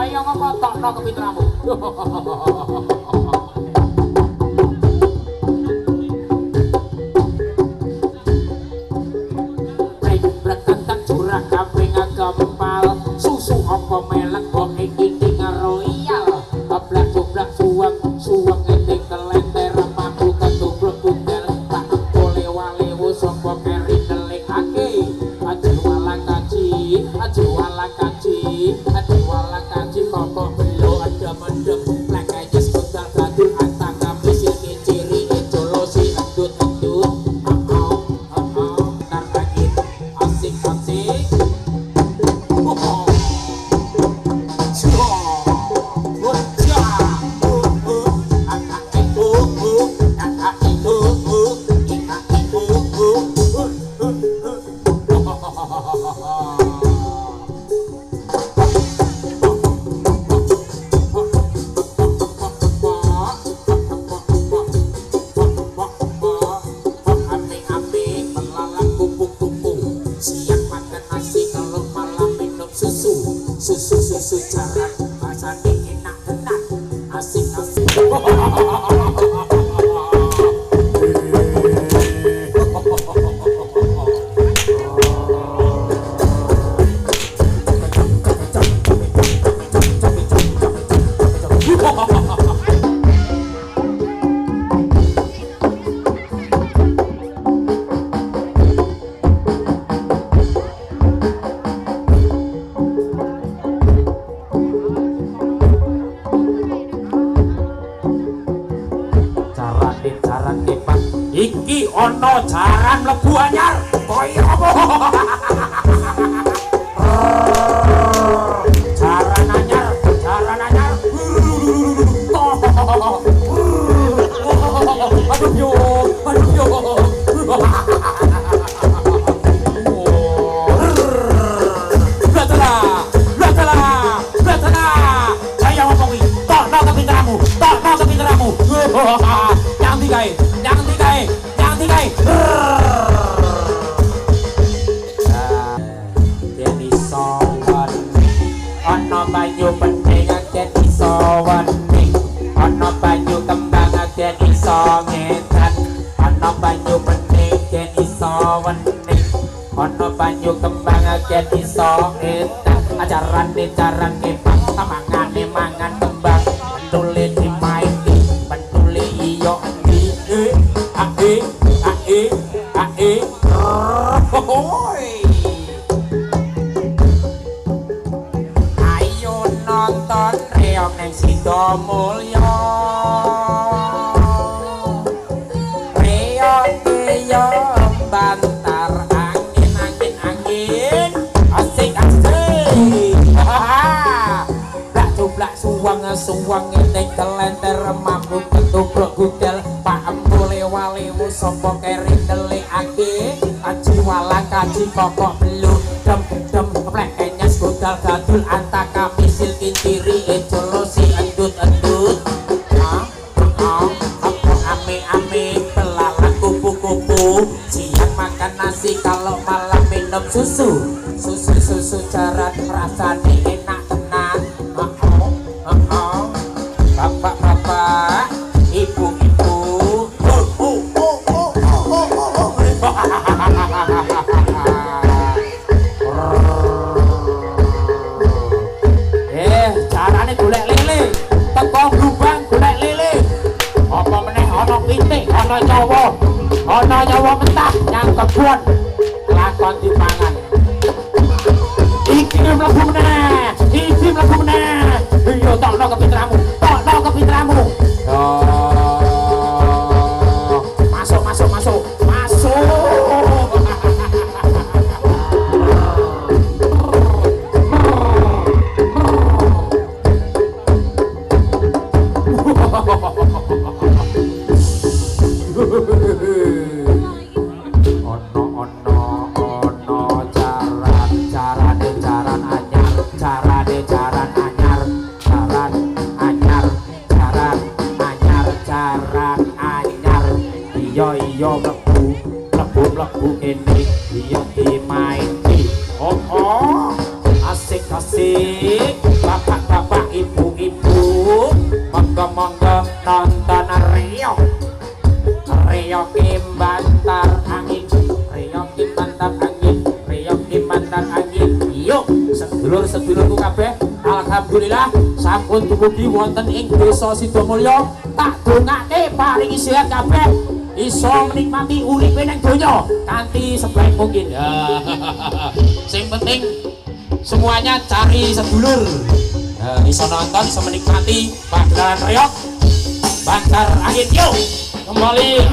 Ayo ngokotokno kepitramu. Gempal susu apa melek kok iki royal ablak coblak suweng ning kelenter paku ketubruk tunggal tak boleh wale wis apa keri delikake aja wala kaji kok belo ada mendek plek aja sebentar gaduh antang kami sing ciri ejolosi endut-endut ntar lagi asik-asik. Susu jarak rasane enak tenan asik-asik. Iki ono jaran mlebu anyar kaya apa? Jaran anyar. Aduh yo. Blatala. Saya ngomong iki, tokno kepinteranmu. Yang digawe. Jadi sowan ana banyu penting jadi sowan ana banyu kembang jadi songetan ana banyu penting jadi sowan ana banyu kembang jadi songetan ajaran kepang tamangane mangan kembang pendule dimaini pendule iyo ayo nonton reog neng Sidomulyo reog bantar angin asik blak suwang neng kelenter mampu ketubruk gudel pak embule wale sapa keri delikake aji wala kaji kokok belu dem plek enyes godal gadul antaka misil kinciri ejolosi endut-endut ame belalang kupu-kupu siang makan nasi kalau malam minum susu jaran rasane enak tenan bapak ibu-ibu carane golek lele teko glubang golek lele apa meneh ana pitik ana nyawa mentah yang kebon lakon dipangan iki mlebu meneh iya tokno kepinteranmu masuk iya mlebu kene iya dimaini asik bapak monggo nonton Riok Riok Bantar Angin Riok Bantar Angin Riok Bantar Angin. Yuk sedulur-sedulurku kabeh, alhamdulillah sampun dumugi wonten ing desa Sidomulya. Tak dongake paringi sehat kabeh, iso menikmati uripe ning donya kanthi sebaik mungkin. Sing penting semuanya cari sedulur, iso nonton, iso menikmati pagelaran Riok Bantar Angin. Yuk kembali